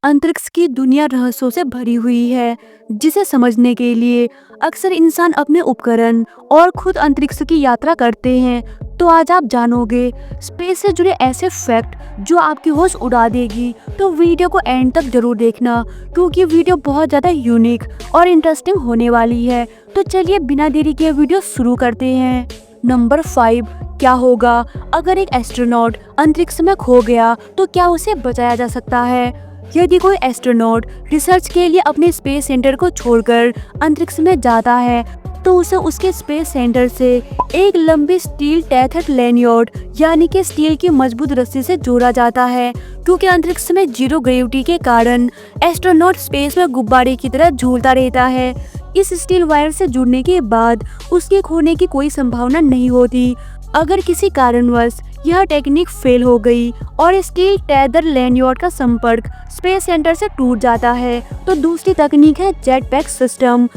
अंतरिक्ष की दुनिया रहस्यों से भरी हुई है, जिसे समझने के लिए अक्सर इंसान अपने उपकरण और खुद अंतरिक्ष की यात्रा करते हैं। तो आज आप जानोगे स्पेस से जुड़े ऐसे फैक्ट जो आपकी होश उड़ा देगी। तो वीडियो को एंड तक जरूर देखना, क्योंकि वीडियो बहुत ज़्यादा यूनिक और इंटरेस्टिंग होने वाली है। तो चलिए बिना देरी के वीडियो शुरू करते हैं। नंबर 5, क्या होगा अगर एक एस्ट्रोनॉट अंतरिक्ष में खो गया, तो क्या उसे बचाया जा सकता है? यदि कोई एस्ट्रोनॉट रिसर्च के लिए अपने स्पेस सेंटर को छोड़कर अंतरिक्ष में जाता है, तो उसे उसके स्पेस सेंटर से एक लंबी स्टील टेथर लैनियर्ड यानी कि स्टील की मजबूत रस्सी से जोड़ा जाता है, क्योंकि अंतरिक्ष में जीरो ग्रेविटी के कारण एस्ट्रोनॉट स्पेस में गुब्बारे की तरह झूलता रहता है। इस स्टील वायर से जुड़ने के बाद उसके खोने की कोई संभावना नहीं होती। अगर किसी कारणवश यह टेक्निक फेल हो गई और स्टील टेथर लैनियर्ड का संपर्क स्पेस सेंटर से टूट जाता है, तो दूसरी तकनीक है जेट पैक सिस्टम।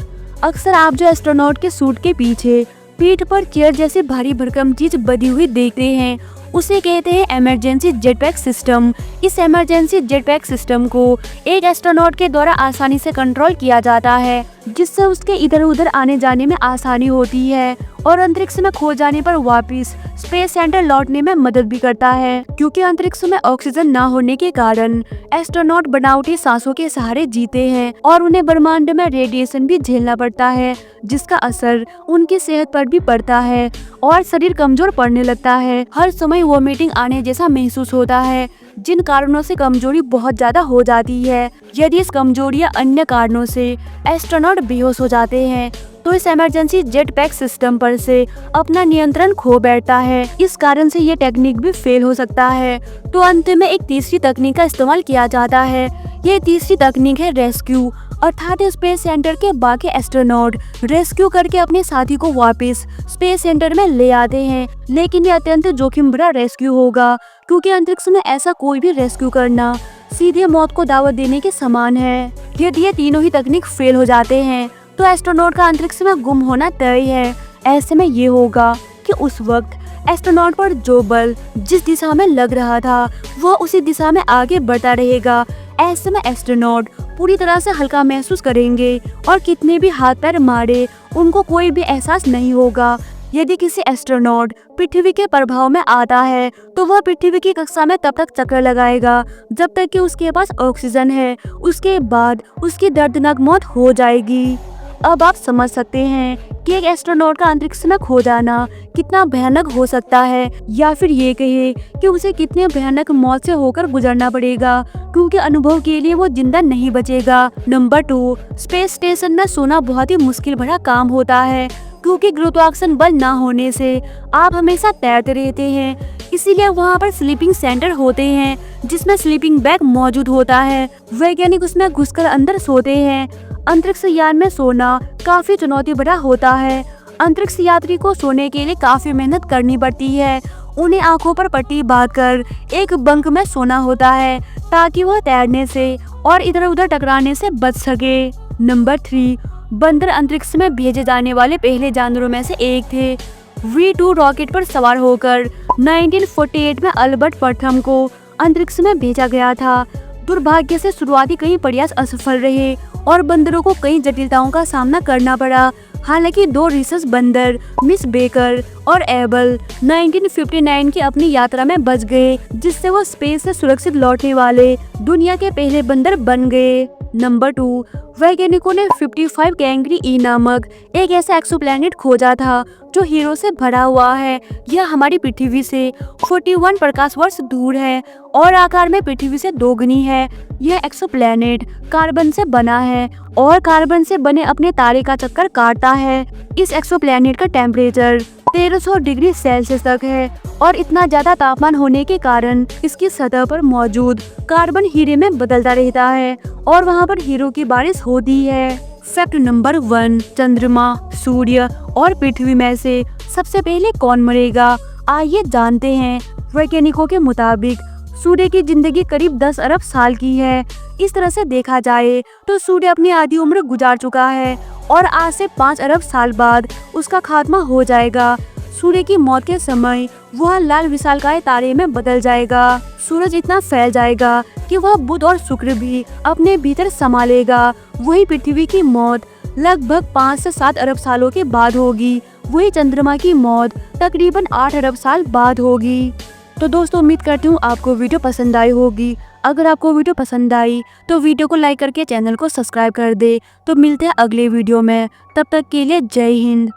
अक्सर आप जो एस्ट्रोनॉट के सूट के पीछे पीठ पर चेयर जैसी भारी भरकम चीज बंधी हुई देखते हैं, उसे कहते हैं इमरजेंसी जेट पैक सिस्टम। इस इमरजेंसी जेट पैक सिस्टम को एक एस्ट्रोनॉट के द्वारा आसानी से कंट्रोल किया जाता है, जिससे उसके इधर उधर आने जाने में आसानी होती है और अंतरिक्ष में खो जाने पर वापस स्पेस सेंटर लौटने में मदद भी करता है। क्योंकि अंतरिक्ष में ऑक्सीजन न होने के कारण एस्ट्रोनॉट बनावटी सांसों के सहारे जीते हैं और उन्हें ब्रह्मांड में रेडिएशन भी झेलना पड़ता है, जिसका असर उनकी सेहत पर भी पड़ता है और शरीर कमजोर पड़ने लगता है। हर समय वोमिटिंग आने जैसा महसूस होता है, जिन कारणों से कमजोरी बहुत ज्यादा हो जाती है। यदि इस कमजोरी या अन्य कारणों से एस्ट्रोनॉट बेहोश हो जाते हैं, तो इस इमरजेंसी जेट पैक सिस्टम पर से अपना नियंत्रण खो बैठता है। इस कारण से ये टेक्निक भी फेल हो सकता है। तो अंत में एक तीसरी तकनीक का इस्तेमाल किया जाता है। ये तीसरी तकनीक है रेस्क्यू, अर्थात स्पेस सेंटर के बाकी एस्ट्रोनॉट रेस्क्यू करके अपने साथी को वापस स्पेस सेंटर में ले आते हैं। लेकिन ये अत्यंत जोखिम भरा रेस्क्यू होगा, क्योंकि अंतरिक्ष में ऐसा कोई भी रेस्क्यू करना सीधे मौत को दावत देने के समान है। यदि ये तीनों ही तकनीक फेल हो जाते हैं, तो एस्ट्रोनॉट का अंतरिक्ष में गुम होना तय है। ऐसे में ये होगा कि उस वक्त एस्ट्रोनॉट पर जो बल जिस दिशा में लग रहा था, वह उसी दिशा में आगे बढ़ता रहेगा। ऐसे में एस्ट्रोनॉट पूरी तरह से हल्का महसूस करेंगे और कितने भी हाथ पैर मारे उनको कोई भी एहसास नहीं होगा। यदि किसी एस्ट्रोनॉट पृथ्वी के प्रभाव में आता है, तो वह पृथ्वी की कक्षा में तब तक चक्कर लगाएगा जब तक कि उसके पास ऑक्सीजन है। उसके बाद उसकी दर्दनाक मौत हो जाएगी। अब आप समझ सकते हैं कि एक एस्ट्रोनॉट का अंतरिक्ष में खो जाना कितना भयानक हो सकता है, या फिर ये कहे कि उसे कितने भयानक मौत से होकर गुजरना पड़ेगा, क्योंकि अनुभव के लिए वो जिंदा नहीं बचेगा। नंबर 2, स्पेस स्टेशन में सोना बहुत ही मुश्किल भरा काम होता है, क्योंकि गुरुत्वाकर्षण बल ना होने से आप हमेशा तैरते रहते हैं। इसीलिए वहाँ पर स्लीपिंग सेंटर होते हैं, जिसमें स्लीपिंग बैग मौजूद होता है। वैज्ञानिक उसमें घुसकर अंदर सोते हैं। अंतरिक्ष यान में सोना काफी चुनौती भरा होता है। अंतरिक्ष यात्री को सोने के लिए काफी मेहनत करनी पड़ती है। उन्हें आंखों पर पट्टी बांधकर एक बंक में सोना होता है, ताकि वह तैरने से और इधर उधर टकराने से बच सके। नंबर 3, बंदर अंतरिक्ष में भेजे जाने वाले पहले जानवरों में से एक थे। V2 रॉकेट पर सवार होकर 1948 में अल्बर्ट प्रथम को अंतरिक्ष में भेजा गया था। दुर्भाग्य से शुरुआती कई प्रयास असफल रहे और बंदरों को कई जटिलताओं का सामना करना पड़ा। हालांकि 2 रिसर्च बंदर मिस बेकर और एबल 1959 की अपनी यात्रा में बच गए, जिससे वो स्पेस से सुरक्षित लौटने वाले दुनिया के पहले बंदर बन गए। नंबर 2, वैज्ञानिकों ने 55 कैंगरी ई नामक एक ऐसा एक्सोप्लैनेट खोजा था जो हीरो से भरा हुआ है। यह हमारी पृथ्वी से 41 प्रकाश वर्ष दूर है और आकार में पृथ्वी से 2 गुनी है। यह एक्सोप्लैनेट कार्बन से बना है और कार्बन से बने अपने तारे का चक्कर काटता है। इस एक्सोप्लैनेट का टेम्परेचर 1300 डिग्री सेल्सियस तक है और इतना ज्यादा तापमान होने के कारण इसकी सतह पर मौजूद कार्बन हीरे में बदलता रहता है और वहाँ पर हीरो की बारिश होती है। फैक्ट नंबर 1, चंद्रमा, सूर्य और पृथ्वी में से सबसे पहले कौन मरेगा? आइए जानते हैं। वैज्ञानिकों के मुताबिक सूर्य की जिंदगी करीब 10 अरब साल की है। इस तरह से देखा जाए तो सूर्य अपनी आधी उम्र गुजार चुका है और आज से 5 अरब साल बाद उसका खात्मा हो जाएगा। सूर्य की मौत के समय वह लाल विशालकाय तारे में बदल जाएगा। सूरज इतना फैल जाएगा कि वह बुध और शुक्र भी अपने भीतर समा लेगा। वही पृथ्वी की मौत लगभग 5 से 7 अरब सालों के बाद होगी। वही चंद्रमा की मौत तकरीबन 8 अरब साल बाद होगी। तो दोस्तों, उम्मीद करती हूँ आपको वीडियो पसंद आई होगी। अगर आपको वीडियो पसंद आई तो वीडियो को लाइक करके चैनल को सब्सक्राइब कर दे। तो मिलते हैं अगले वीडियो में, तब तक के लिए जय हिंद।